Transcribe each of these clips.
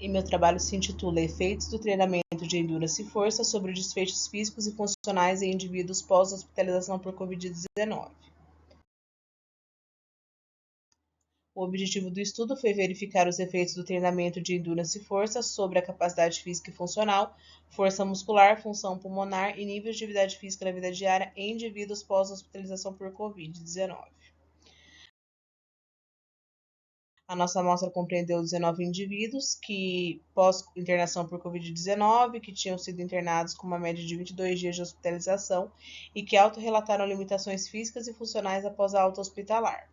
E meu trabalho se intitula Efeitos do treinamento de endurance e força sobre desfechos físicos e funcionais em indivíduos pós-hospitalização por Covid-19. O objetivo do estudo foi verificar os efeitos do treinamento de endurance e força sobre a capacidade física e funcional, força muscular, função pulmonar e níveis de atividade física na vida diária em indivíduos pós-hospitalização por Covid-19. A nossa amostra compreendeu 19 indivíduos que, pós-internação por Covid-19, que tinham sido internados com uma média de 22 dias de hospitalização e que autorrelataram limitações físicas e funcionais após a alta hospitalar.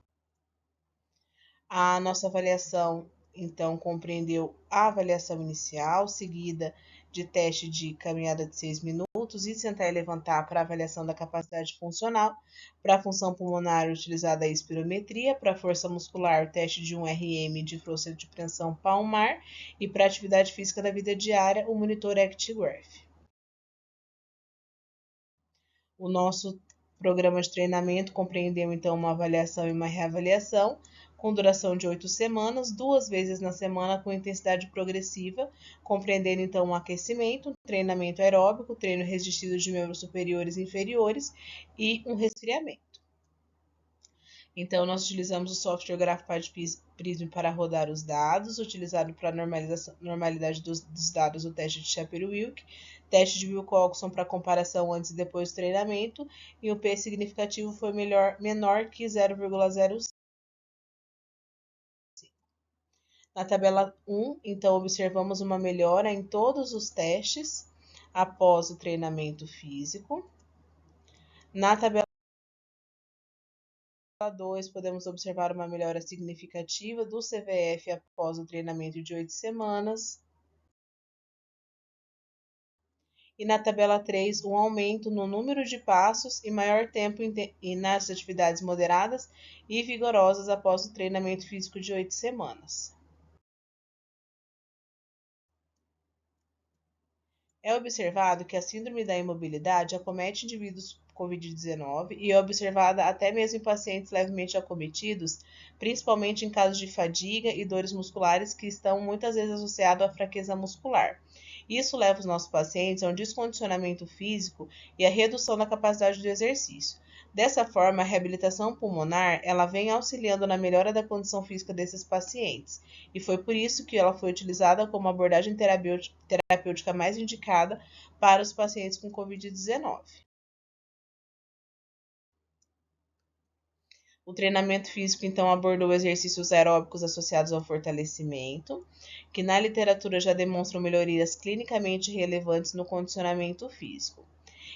A nossa avaliação, então, compreendeu a avaliação inicial, seguida de teste de caminhada de 6 minutos e sentar e levantar para avaliação da capacidade funcional. Para a função pulmonar, utilizada a espirometria. Para a força muscular, o teste de 1 RM de força de pressão palmar. E para a atividade física da vida diária, o monitor Actigraph. O nosso programa de treinamento compreendeu, então, uma avaliação e uma reavaliação, com duração de 8 semanas, 2 vezes na semana com intensidade progressiva, compreendendo então um aquecimento, um treinamento aeróbico, treino resistido de membros superiores e inferiores e um resfriamento. Então, nós utilizamos o software GraphPad Prism para rodar os dados, utilizado para normalidade dos dados o teste de Shapiro-Wilk, teste de Wilcoxon para comparação antes e depois do treinamento, e o P significativo foi menor que 0,05. Na tabela 1, então, observamos uma melhora em todos os testes após o treinamento físico. Na tabela 2, podemos observar uma melhora significativa do CVF após o treinamento de 8 semanas. E na tabela 3, um aumento no número de passos e maior tempo nas atividades moderadas e vigorosas após o treinamento físico de 8 semanas. É observado que a síndrome da imobilidade acomete indivíduos com Covid-19 e é observada até mesmo em pacientes levemente acometidos, principalmente em casos de fadiga e dores musculares que estão muitas vezes associados à fraqueza muscular. Isso leva os nossos pacientes a um descondicionamento físico e à redução da capacidade do exercício. Dessa forma, a reabilitação pulmonar ela vem auxiliando na melhora da condição física desses pacientes, e foi por isso que ela foi utilizada como abordagem terapêutica mais indicada para os pacientes com Covid-19. O treinamento físico, então, abordou exercícios aeróbicos associados ao fortalecimento, que na literatura já demonstram melhorias clinicamente relevantes no condicionamento físico.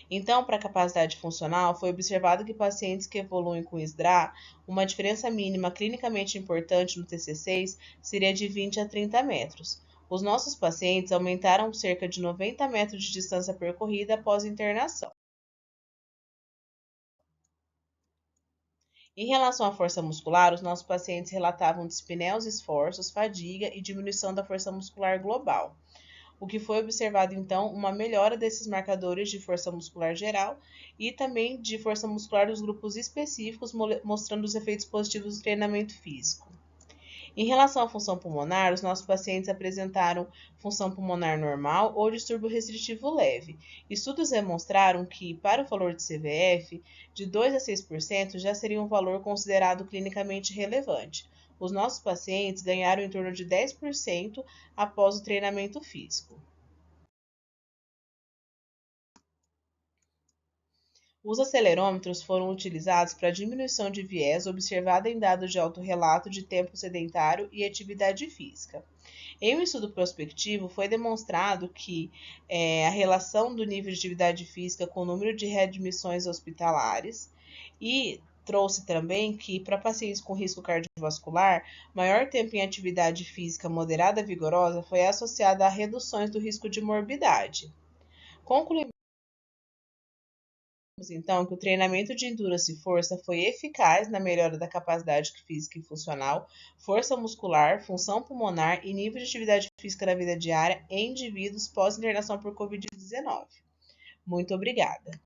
Então, para a capacidade funcional, foi observado que pacientes que evoluem com SDRA, uma diferença mínima clinicamente importante no TC6 seria de 20 a 30 metros. Os nossos pacientes aumentaram cerca de 90 metros de distância percorrida após internação. Em relação à força muscular, os nossos pacientes relatavam dispneia aos esforços, fadiga e diminuição da força muscular global. O que foi observado, então, uma melhora desses marcadores de força muscular geral e também de força muscular dos grupos específicos, mostrando os efeitos positivos do treinamento físico. Em relação à função pulmonar, os nossos pacientes apresentaram função pulmonar normal ou distúrbio restritivo leve. Estudos demonstraram que, para o valor de CVF, de 2 a 6% já seria um valor considerado clinicamente relevante. Os nossos pacientes ganharam em torno de 10% após o treinamento físico. Os acelerômetros foram utilizados para diminuição de viés observada em dados de autorrelato de tempo sedentário e atividade física. Em um estudo prospectivo, foi demonstrado que a relação do nível de atividade física com o número de readmissões hospitalares e trouxe também que, para pacientes com risco cardiovascular, maior tempo em atividade física moderada vigorosa foi associado a reduções do risco de morbidade. Concluímos então que o treinamento de endurance e força foi eficaz na melhora da capacidade física e funcional, força muscular, função pulmonar e nível de atividade física na vida diária em indivíduos pós-internação por Covid-19. Muito obrigada!